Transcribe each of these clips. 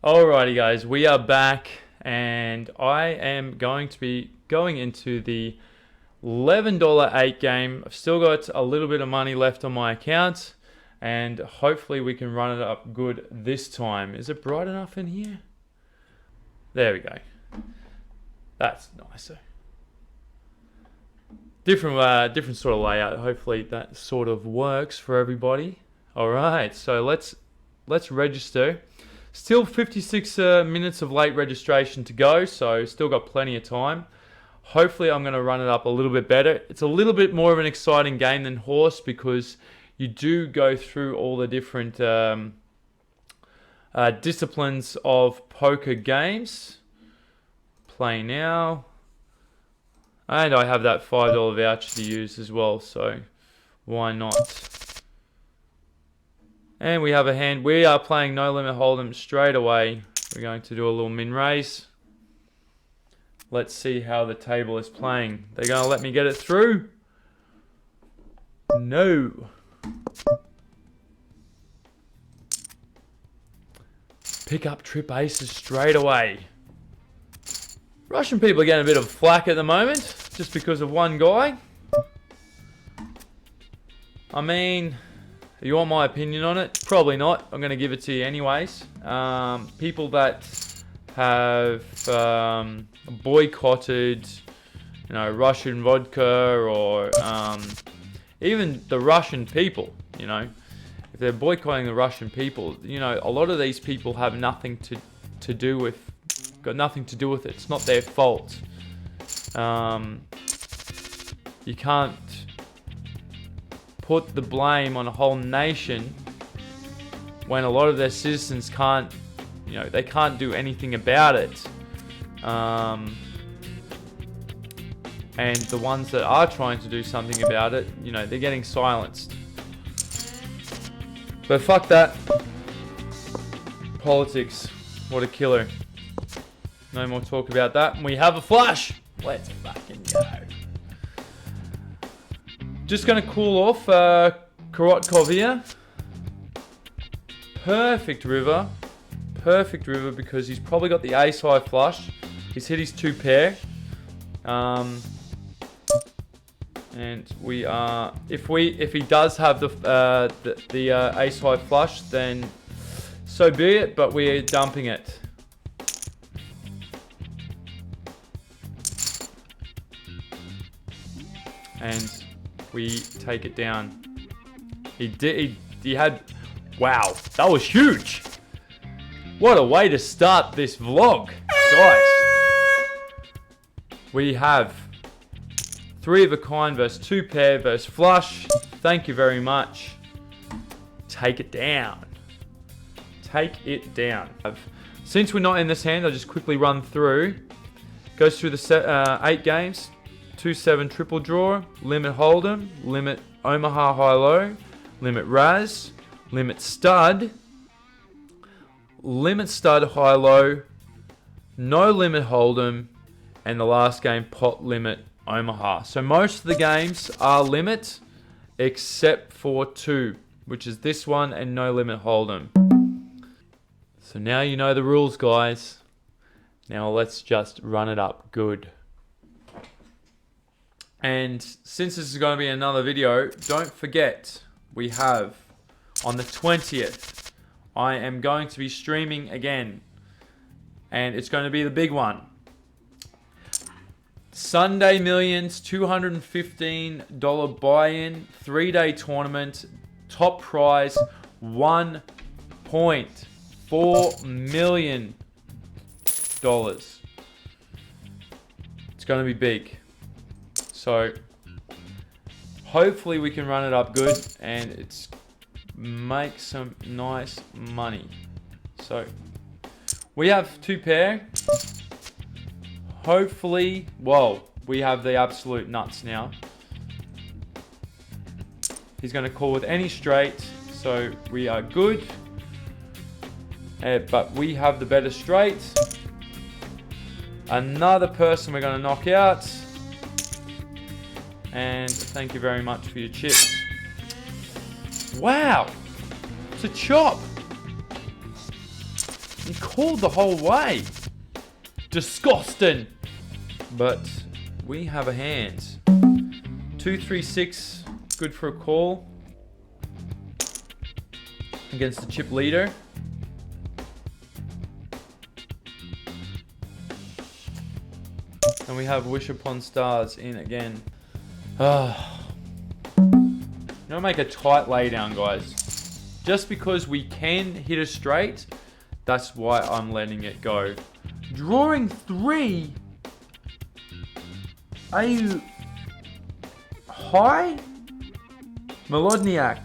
Alrighty guys, we are back and I am going to be going into the $11 8 game. I've still got a little bit of money left on my account and hopefully we can run it up good this time. Is it bright enough in here? There we go. That's nicer. Different sort of layout. Hopefully that sort of works for everybody. Alright, so let's register. Still 56 minutes of late registration to go, so still got plenty of time. Hopefully I'm going to run it up a little bit better. It's a little bit more of an exciting game than horse because you do go through all the different disciplines of poker games. Play now. And I have that $5 voucher to use as well, so why not? And we have a hand. We are playing No Limit Hold'em straight away. We're going to do a little min raise. Let's see how the table is playing. They're going to let me get it through? No. Pick up trip aces straight away. Russian people are getting a bit of flack at the moment, just because of one guy. I mean, you want my opinion on it? Probably not. I'm going to give it to you anyways. People that have boycotted, Russian vodka or even the Russian people, if they're boycotting the Russian people, a lot of these people have nothing to do with, got nothing to do with it. It's not their fault. You can't put the blame on a whole nation when a lot of their citizens can't, they can't do anything about it. And the ones that are trying to do something about it, they're getting silenced. But fuck that. Politics. What a killer. No more talk about that. We have a flush. Let's fucking go. Just going to cool off Korotkovia. Perfect river because he's probably got the ace high flush. He's hit his 2 pair. And we are, if he does have the ace high flush, then so be it, but we're dumping it. And we take it down. He had, wow, that was huge. What a way to start this vlog, guys. We have 3 of a kind versus 2 pair versus flush. Thank you very much. Take it down. Take it down. Since we're not in this hand, I'll just quickly run through. Goes through the 8 games. 2-7 triple draw, limit hold'em, limit Omaha high-low, limit Raz, limit stud high-low, no limit hold'em, and the last game pot limit Omaha. So most of the games are limit except for 2, which is this one and no limit hold'em. So now you know the rules, guys. Now let's just run it up good. And since this is going to be another video, don't forget, we have on the 20th, I am going to be streaming again. And it's going to be the big one. Sunday Millions, $215 buy-in, 3-day tournament, top prize, $1.4 million. It's going to be big. So hopefully we can run it up good and make some nice money. So we have 2 pair. Hopefully, whoa, we have the absolute nuts now. He's going to call with any straight, so we are good. But we have the better straight. Another person we're going to knock out. And thank you very much for your chips. Wow! It's a chop! He called the whole way. Disgusting. But we have a hand. 2-3-6, good for a call. Against the chip leader. And we have Wish Upon Stars in again. Now make a tight laydown, guys. Just because we can hit a straight, that's why I'm letting it go. Drawing 3. Are you high? Melodniak.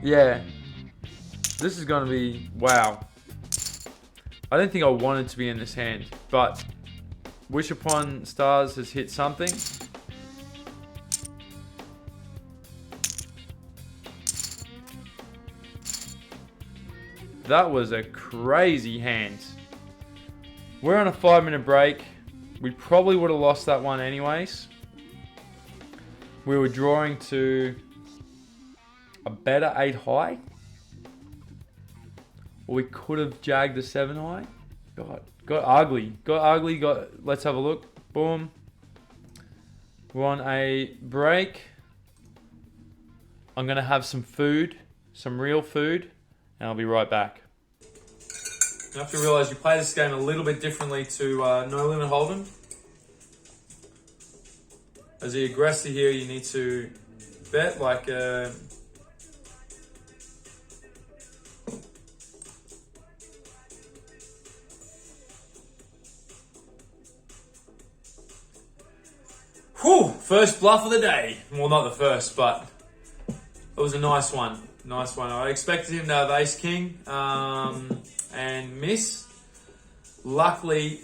Yeah. This is going to be... Wow. I don't think I wanted to be in this hand, but Wish Upon Stars has hit something. That was a crazy hand. We're on a 5-minute break. We probably would have lost that one anyways. We were drawing to a better 8 high. Or we could have jagged the 7 high. God, got ugly. Let's have a look. Boom. We're on a break. I'm going to have some food. Some real food. And I'll be right back. You have to realise you play this game a little bit differently to No Limit Hold'em. As the aggressor here, you need to bet like a... Whew! First bluff of the day. Well, not the first, but it was a nice one. Nice one. I expected him to have ace king and miss. Luckily,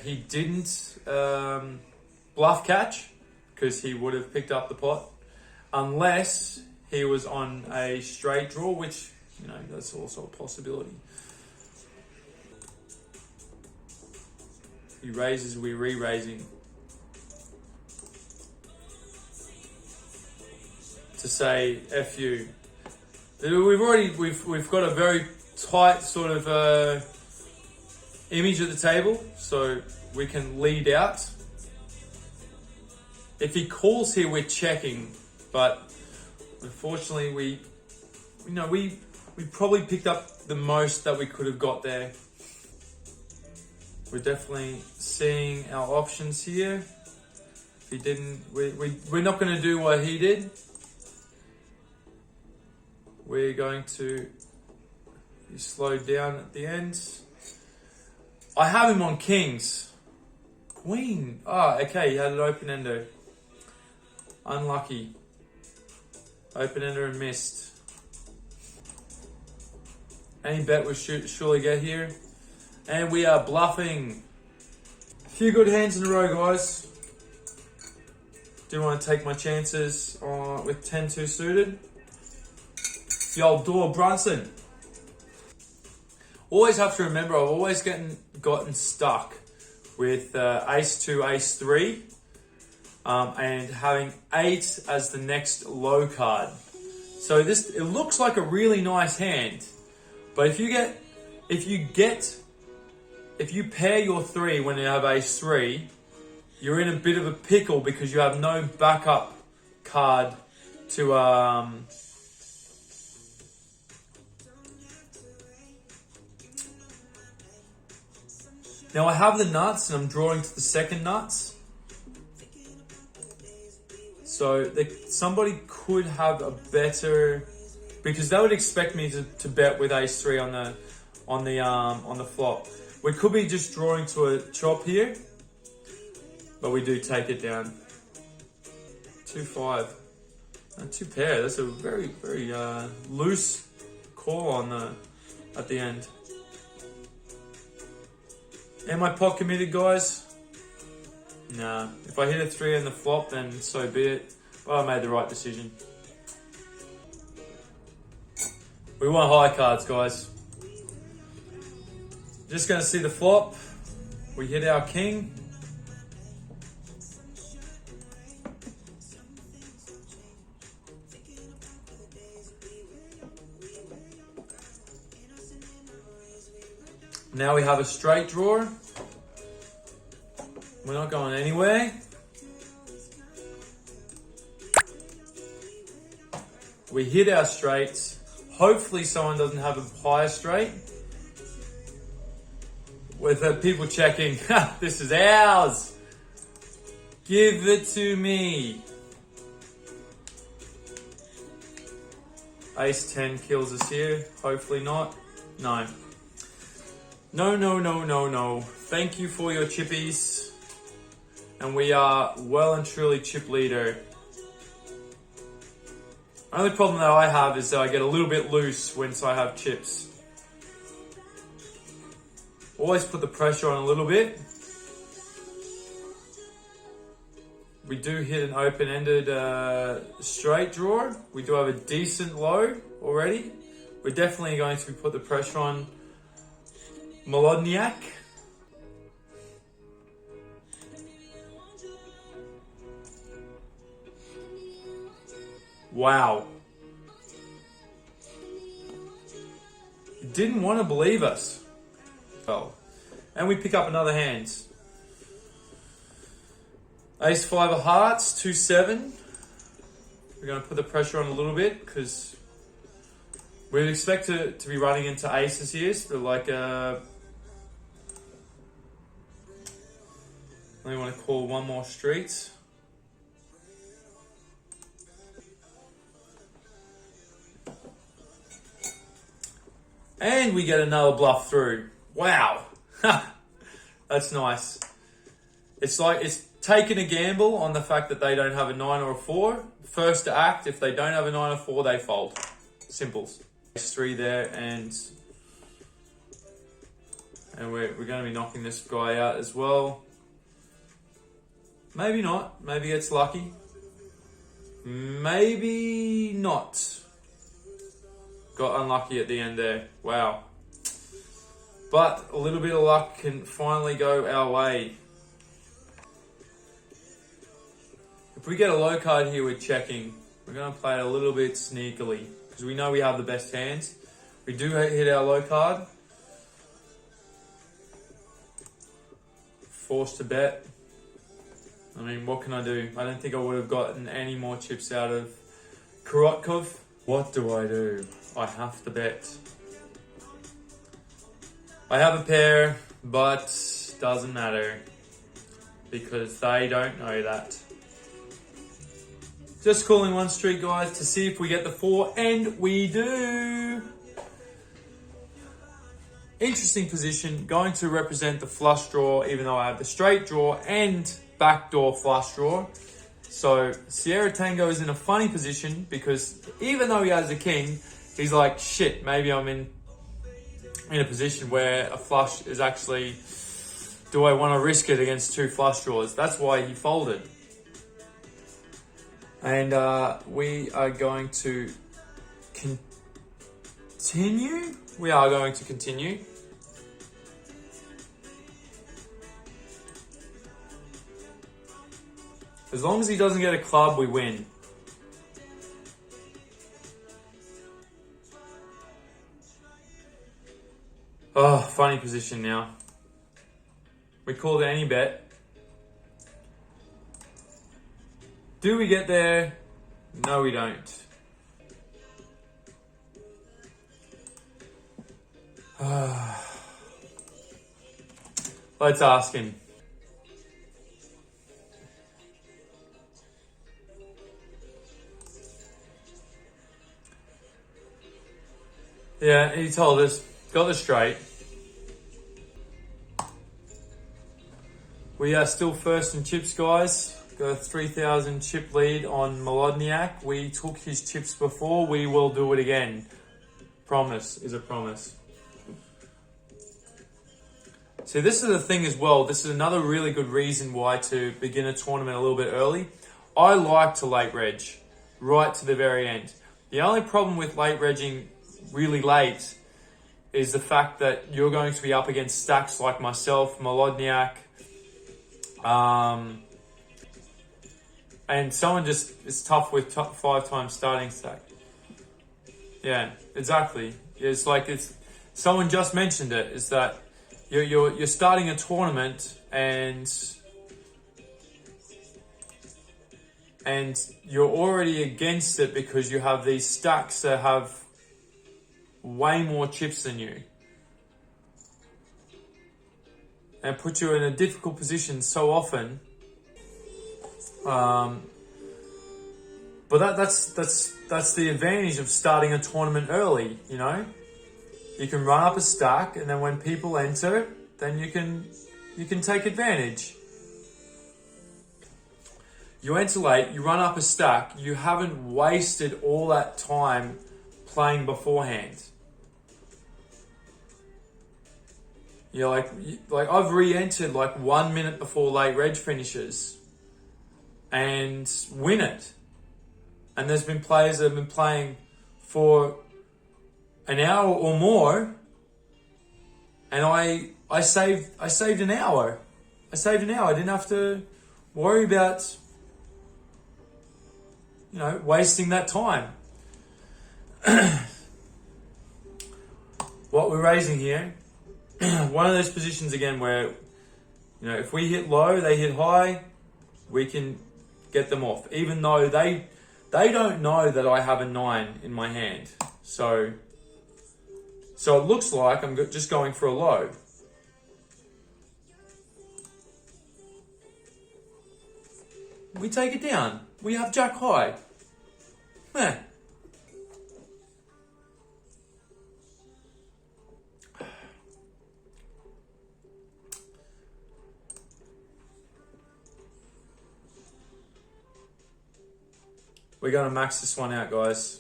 he didn't bluff catch because he would have picked up the pot unless he was on a straight draw, which, you know, that's also a possibility. He raises, we're re-raising. To say F you. We've got a very tight sort of image at the table, so we can lead out. If he calls here, we're checking, but unfortunately we probably picked up the most that we could have got there. We're definitely seeing our options here. If he didn't, we're not going to do what he did. We're going to be slowed down at the end. I have him on kings. Queen. Ah, okay, he had an open-ender. Unlucky. Open-ender and missed. Any bet we should surely get here. And we are bluffing. A few good hands in a row, guys. Do want to take my chances with 10-2 suited. The old Door Brunson. Always have to remember, I've always gotten stuck with ace-2, ace-3, and having 8 as the next low card. So it looks like a really nice hand, but if you pair your 3 when you have ace-3, you're in a bit of a pickle because you have no backup card to Now I have the nuts and I'm drawing to the second nuts. So somebody could have a better, because they would expect me to bet with ace-3 on the flop. We could be just drawing to a chop here, but we do take it down. 2-5. And 2 pair. That's a very, very loose call at the end. Am I pot committed, guys? Nah. If I hit a 3 in the flop, then so be it. But I made the right decision. We want high cards, guys. Just going to see the flop. We hit our king. Now we have a straight draw. We're not going anywhere. We hit our straights. Hopefully someone doesn't have a higher straight. With people checking, this is ours. Give it to me. Ace 10 kills us here. Hopefully not. No. No, no, no, no, no. Thank you for your chippies. And we are well and truly chip leader. Only problem that I have is that I get a little bit loose once I have chips. Always put the pressure on a little bit. We do hit an open-ended straight draw. We do have a decent low already. We're definitely going to put the pressure on Molodniak. Wow. He didn't want to believe us. Oh. And we pick up another hand. Ace 5 of hearts, 2-7. We're going to put the pressure on a little bit because we'd expect to be running into aces here. So like I only want to call one more street. And we get another bluff through. Wow. That's nice. It's like it's taking a gamble on the fact that they don't have a 9 or a 4. First to act, if they don't have a 9 or 4, they fold. Simples. Ace 3 there, and we're going to be knocking this guy out as well. Maybe not. Maybe it's lucky. Maybe not. Got unlucky at the end there. Wow. But a little bit of luck can finally go our way. If we get a low card here with checking, we're going to play it a little bit sneakily because we know we have the best hands. We do hit our low card. Forced to bet. I mean, what can I do? I don't think I would have gotten any more chips out of Korotkov. What do I do? I have to bet. I have a pair, but doesn't matter because they don't know that. Just calling one street, guys, to see if we get the 4, and we do. Interesting position, going to represent the flush draw, even though I have the straight draw and backdoor flush draw. So Sierra Tango is in a funny position because even though he has a king, he's like, shit, maybe I'm in a position where a flush is actually, do I want to risk it against 2 flush draws? That's why he folded. And we are going to continue. We are going to continue. As long as he doesn't get a club, we win. Oh, funny position now. We called any bet. Do we get there? No, we don't. Let's ask him. Yeah, he told us. Got the straight. We are still first in chips, guys. Got a 3,000 chip lead on Molodniak. We took his chips before. We will do it again. Promise is a promise. See, this is the thing as well. This is another really good reason why to begin a tournament a little bit early. I like to late reg right to the very end. The only problem with late regging really late is the fact that you're going to be up against stacks like myself, Molodniak, and someone just is tough with 5 times starting stack. Yeah, exactly. It's like someone just mentioned it, is that you're starting a tournament and you're already against it because you have these stacks that have way more chips than you. And put you in a difficult position so often. But that's the advantage of starting a tournament early, you know? You can run up a stack, and then when people enter, then you can take advantage. You enter late, you run up a stack, you haven't wasted all that time playing beforehand. You know, like I've re-entered like 1 minute before late reg finishes and win it. And there's been players that have been playing for an hour or more, and I saved an hour. I saved an hour. I didn't have to worry about, you know, wasting that time. What we're raising here, one of those positions again where, you know, if we hit low, they hit high, we can get them off, even though they don't know that I have a 9 in my hand. So it looks like I'm just going for a low. We take it down. We have jack high. Meh. We're going to max this one out, guys.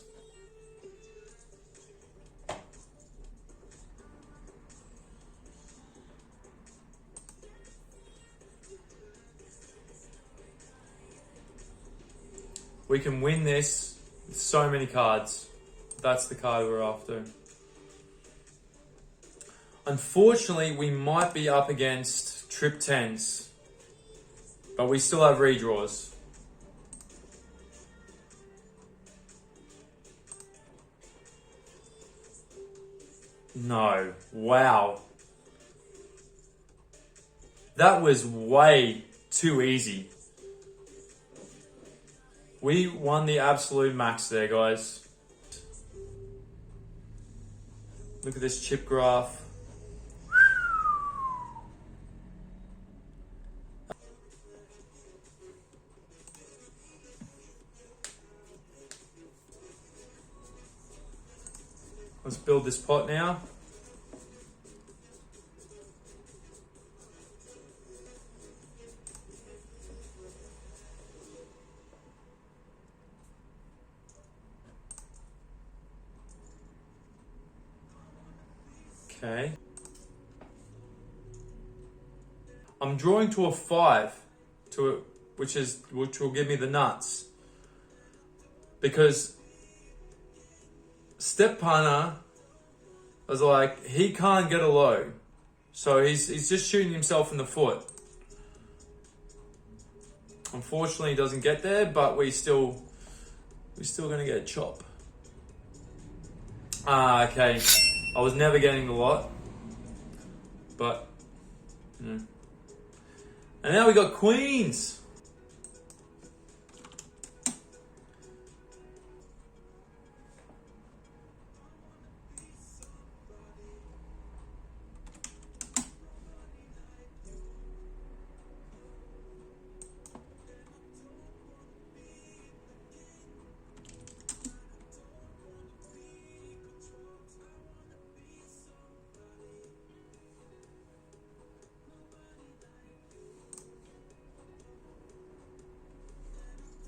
We can win this with so many cards. That's the card we're after. Unfortunately, we might be up against trip 10s, but we still have redraws. No. Wow. That was way too easy. We won the absolute max there, guys. Look at this chip graph. Let's build this pot now. Okay. I'm drawing to a 5, which will give me the nuts. Because Step Punter was like, he can't get a low. So he's just shooting himself in the foot. Unfortunately, he doesn't get there, but we're still gonna get a chop. Okay. I was never getting the lot. But, you know. And now we got queens.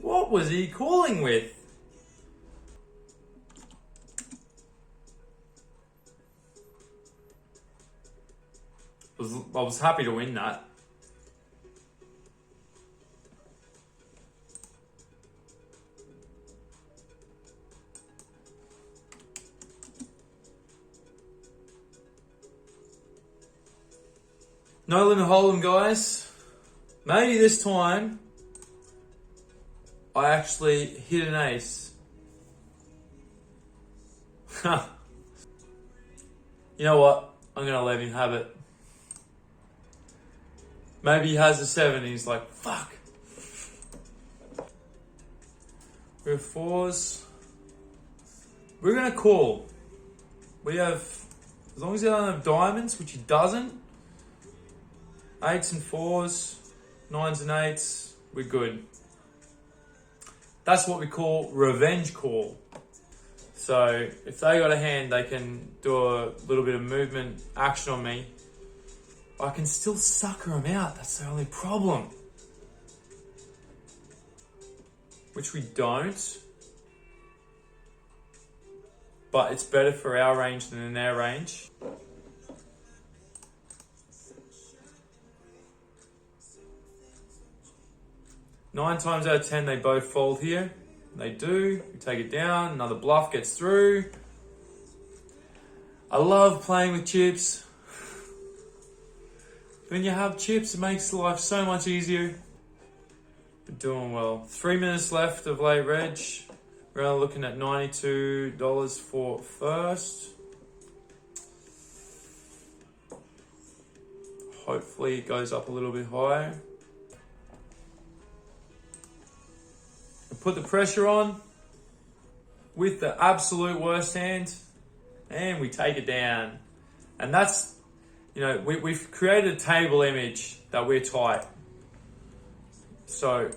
What was he calling with? I was happy to win that. No limit hold'em, guys. Maybe this time I actually hit an ace. You know what? I'm gonna let him have it. Maybe he has a 7 and he's like, fuck. We have 4s. We're going to call. We have, as long as he doesn't have diamonds, which he doesn't, 8s and 4s, 9s and 8s, we're good. That's what we call revenge call. So if they got a hand, they can do a little bit of movement action on me. I can still sucker them out. That's the only problem. Which we don't. But it's better for our range than in their range. Nine times out of 10, they both fold here. They do. We take it down. Another bluff gets through. I love playing with chips. When you have chips, it makes life so much easier. We're doing well. 3 minutes left of late reg. We're only looking at $92 for first. Hopefully it goes up a little bit higher. Put the pressure on with the absolute worst hand and we take it down. And that's, you know, we've created a table image that we're tight. So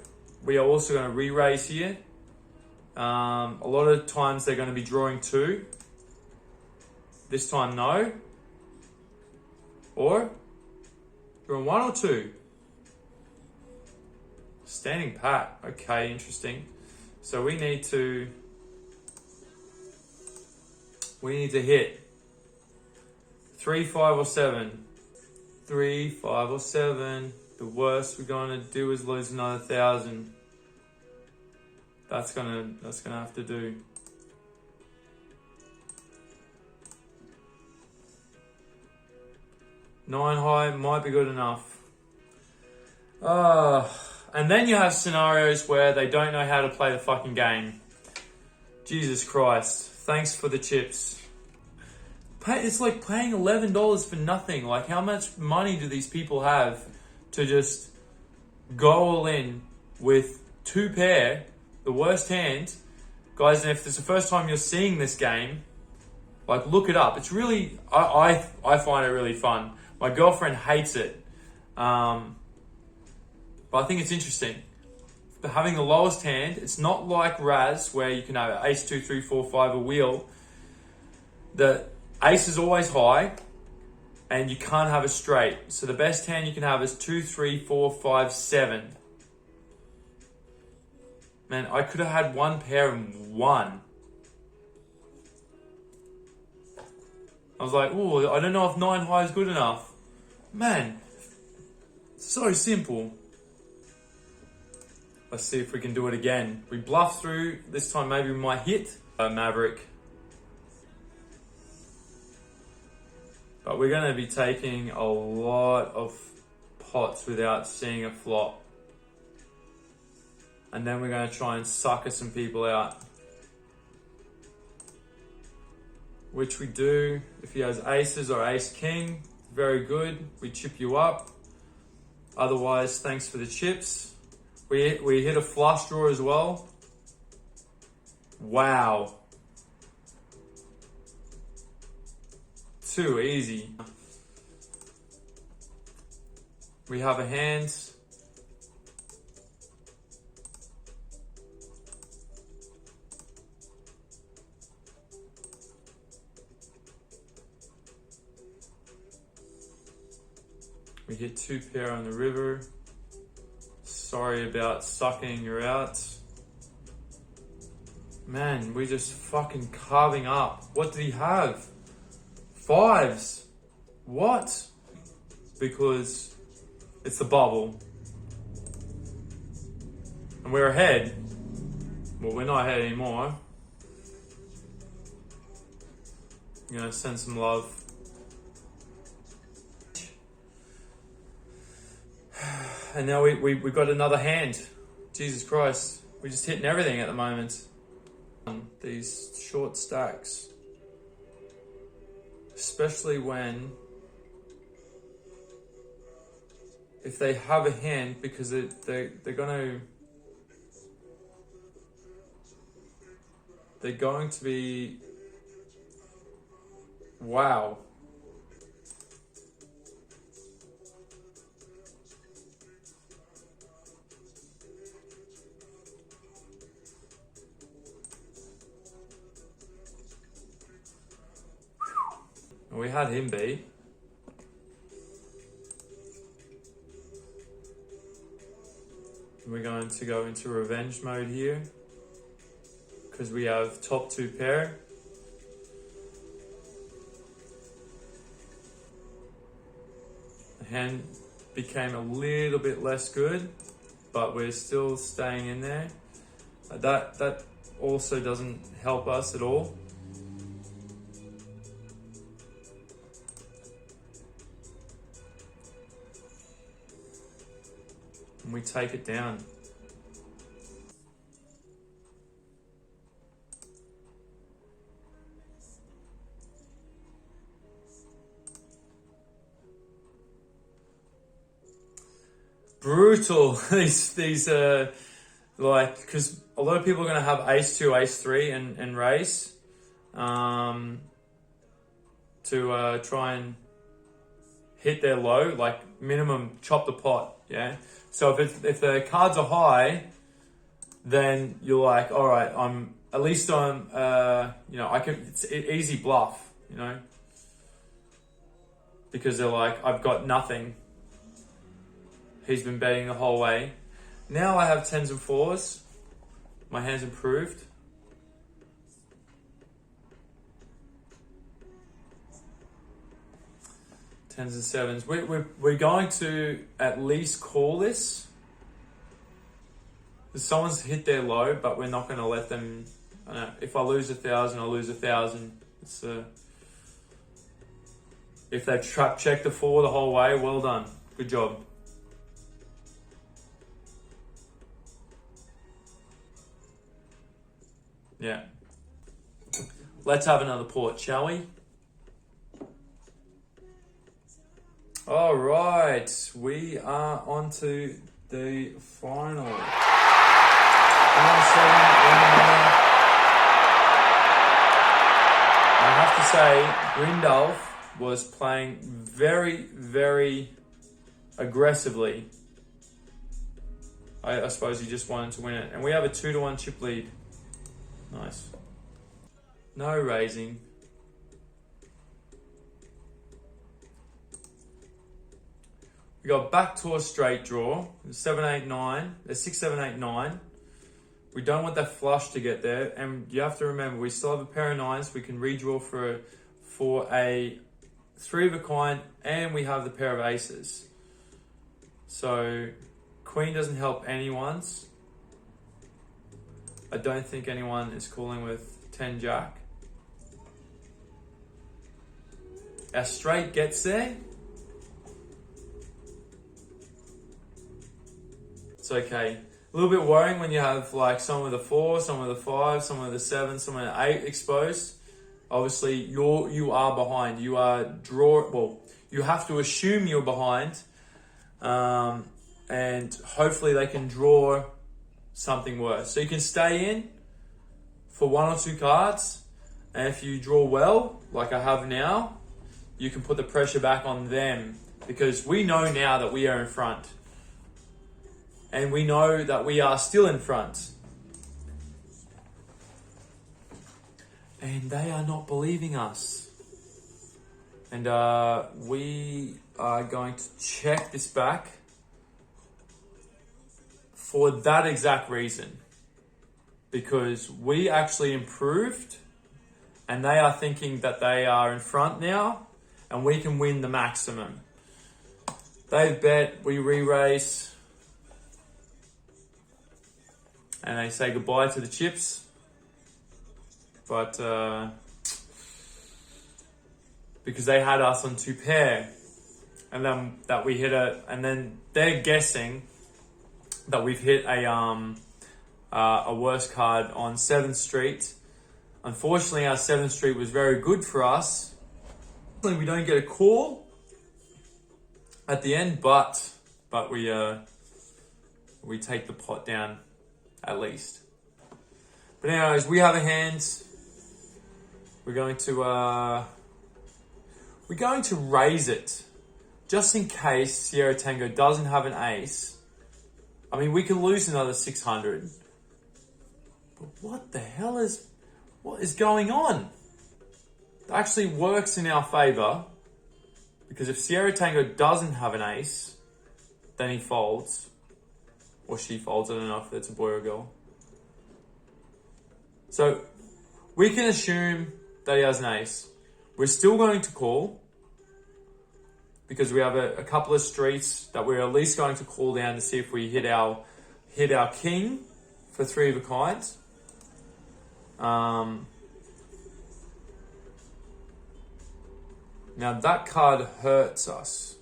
we are also going to re-raise here. A lot of times they're going to be drawing 2. This time no. Or drawing 1 or 2. Standing pat. Okay, interesting. So we need to hit 3, 5 or 7. 3, 5 or 7. The worst we're going to do is lose another 1,000. That's gonna have to do. Nine high might be good enough. And then you have scenarios where they don't know how to play the fucking game. Jesus Christ. Thanks for the chips. It's like paying $11 for nothing. Like, how much money do these people have to just go all in with 2 pair, the worst hand? Guys, and if it's the first time you're seeing this game, like, look it up. It's really, I find it really fun. My girlfriend hates it. But I think it's interesting. But having the lowest hand, it's not like Raz where you can have ace, 2, 3, 4, 5, a wheel. The ace is always high and you can't have a straight. So the best hand you can have is 2, 3, 4, 5, 7. Man, I could have had 1 pair and 1. I was like, oh, I don't know if 9 high is good enough. Man, so simple. Let's see if we can do it again. We bluff through. This time maybe we might hit a Maverick. But we're going to be taking a lot of pots without seeing a flop. And then we're going to try and sucker some people out. Which we do. If he has aces or ace king, very good. We chip you up. Otherwise, thanks for the chips. We hit a flush draw as well. Wow. Too easy. We have a hand. We hit 2 pair on the river. Sorry about sucking you out. Man, we're just fucking carving up. What did he have? 5s. What? Because it's the bubble. And we're ahead. Well, we're not ahead anymore. I'm gonna send some love. And now we got another hand. Jesus Christ. We're just hitting everything at the moment. These short stacks. Especially when if they have a hand, because they're going to be, wow. We had him be. We're going to go into revenge mode here because we have top 2 pair. The hand became a little bit less good, but we're still staying in there. That also doesn't help us at all. And we take it down. Brutal. these like, because a lot of people are going to have ace 2, ace 3 and raise to try and hit their low, like minimum chop the pot. Yeah. So if the cards are high, then you're like, all right, I can, it's easy bluff, because they're like, I've got nothing. He's been betting the whole way. Now I have 10s and 4s. My hand's improved. Tens and 7s. We're going to at least call this. Someone's hit their low, but we're not going to let them. If I lose 1,000, I lose 1,000. It's if they've trap checked the 4 the whole way, well done. Good job. Yeah. Let's have another port, shall we? All right, we are on to the final. Round 7, I have to say, Grindalf was playing very, very aggressively. I suppose he just wanted to win it. And we have a 2-1 chip lead. Nice. No raising. We got back to a straight draw. 7, 8, 9. There's 6, 7, 8, 9. We don't want that flush to get there. And you have to remember, we still have a pair of 9s. We can redraw for a 3 of a kind, and we have the pair of aces. So queen doesn't help anyone's. I don't think anyone is calling with 10 jack. Our straight gets there. It's okay. A little bit worrying when you have like someone with a 4, someone with a 5, someone with a 7, someone with an 8 exposed. Obviously, you are behind. You are you have to assume you're behind, and hopefully they can draw something worse. So you can stay in for 1 or 2 cards, and if you draw well, like I have now, you can put the pressure back on them, because we know now that we are in front. And we know that we are still in front. And they are not believing us. And we are going to check this back for that exact reason. Because we actually improved, and they are thinking that they are in front now, and we can win the maximum. They bet, we re-raise, and they say goodbye to the chips. But because they had us on 2 pair, and then that we hit and then they're guessing that we've hit a worse card on 7th Street. Unfortunately, our 7th Street was very good for us. We don't get a call at the end, but but we take the pot down at least. But anyways, we have a hand. We're going to raise it just in case Sierra Tango doesn't have an ace. I mean, we can lose another 600. But what is going on? It actually works in our favor, because if Sierra Tango doesn't have an ace, then he folds, or she folds. I don't know if it's a boy or a girl. So we can assume that he has an ace. We're still going to call, because we have a couple of streets that we're at least going to call down to see if we hit our king for 3 of a kind. Now that card hurts us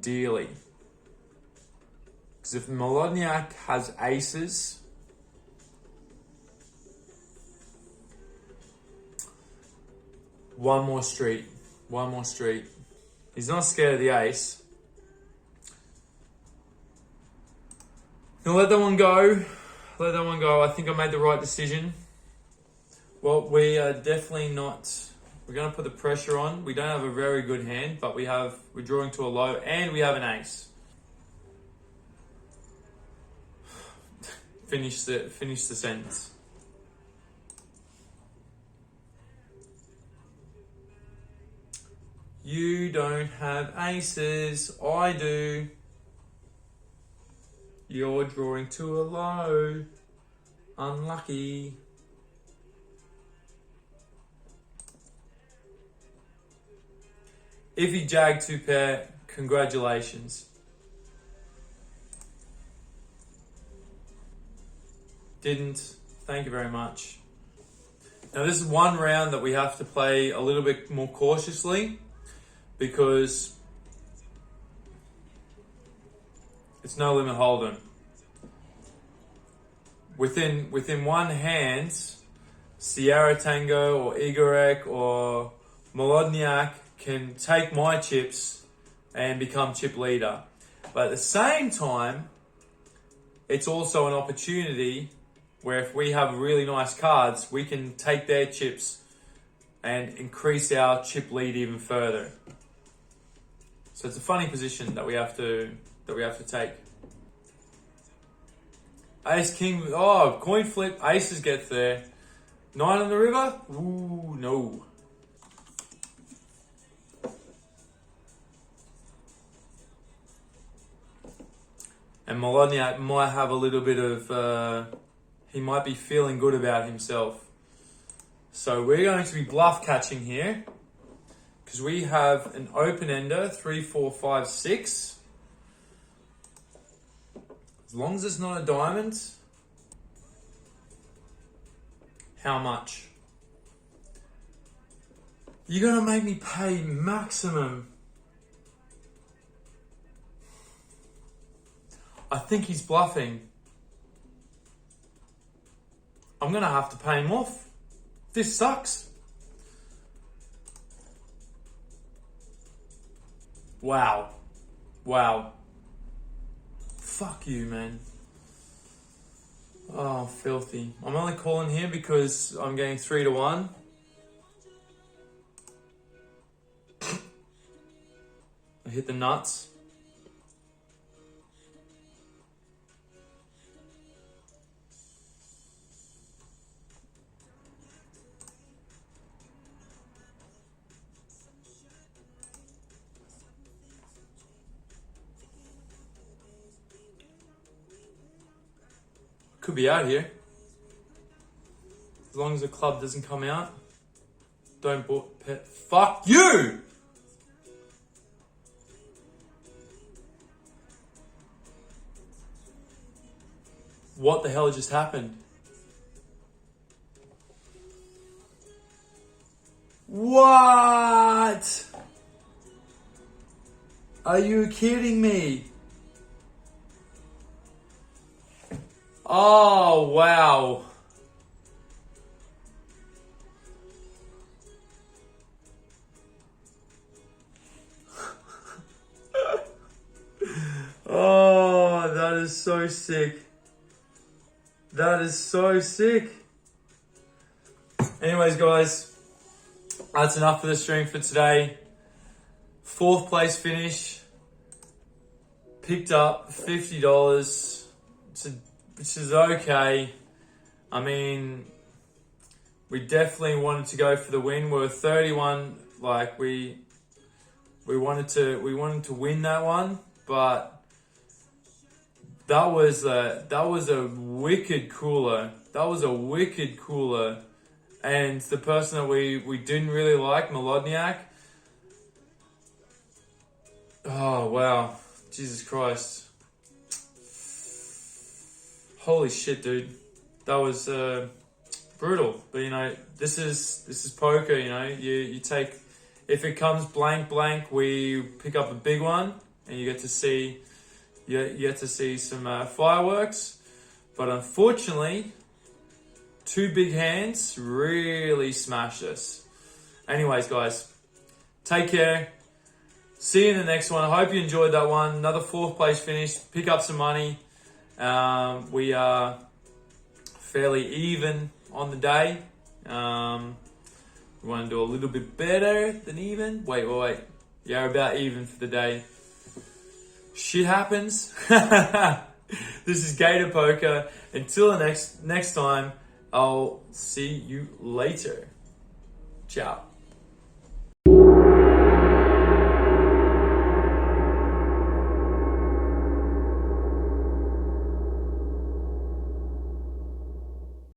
dearly, because if Molodniak has aces, one more street. He's not scared of the ace. Gonna let that one go. I think I made the right decision. Well, we are definitely not. We're gonna put the pressure on. We don't have a very good hand, but we're drawing to a low, and we have an ace. Finish the sentence. You don't have aces, I do. You're drawing to a low. Unlucky. If he jagged 2 pair, congratulations. Didn't. Thank you very much. Now this is one round that we have to play a little bit more cautiously, because it's no limit hold'em. Within one hand, Sierra Tango or Igorek or Molodniak can take my chips and become chip leader. But at the same time, it's also an opportunity where if we have really nice cards, we can take their chips and increase our chip lead even further. So it's a funny position that we have to take. Ace, king, coin flip, aces get there. 9 on the river? Ooh, no. And Molodniak might have a little bit of, he might be feeling good about himself. So we're going to be bluff catching here, because we have an open ender, 3, 4, 5, 6. As long as it's not a diamond. How much? You're gonna make me pay maximum. I think he's bluffing. I'm gonna have to pay him off. This sucks. Wow. Fuck you, man. Oh, filthy. I'm only calling here because I'm getting 3 to 1. I hit the nuts. Could be out here. As long as the club doesn't come out. Don't pet. Fuck you! What the hell just happened? What? Are you kidding me? Oh, wow. That is so sick. That is so sick. Anyways, guys, that's enough for the stream for today. 4th place finish. Picked up $50, which is okay. I mean, we definitely wanted to go for the win. We were 31. Like we wanted to win that one, but that was a wicked cooler. That was a wicked cooler. And the person that we didn't really like, Melodniak. Oh, wow. Jesus Christ. Holy shit, dude. That was brutal. But, you know, this is poker, you know. You take... If it comes blank, we pick up a big one. And you get to see... You get to see some fireworks. But unfortunately... 2 big hands really smashed us. Anyways, guys, take care. See you in the next one. I hope you enjoyed that one. Another 4th place finish. Pick up some money. We are fairly even on the day. We want to do a little bit better than even. Wait. Yeah, about even for the day. Shit happens. This is Gator Poker. Until the next time. I'll see you later. Ciao.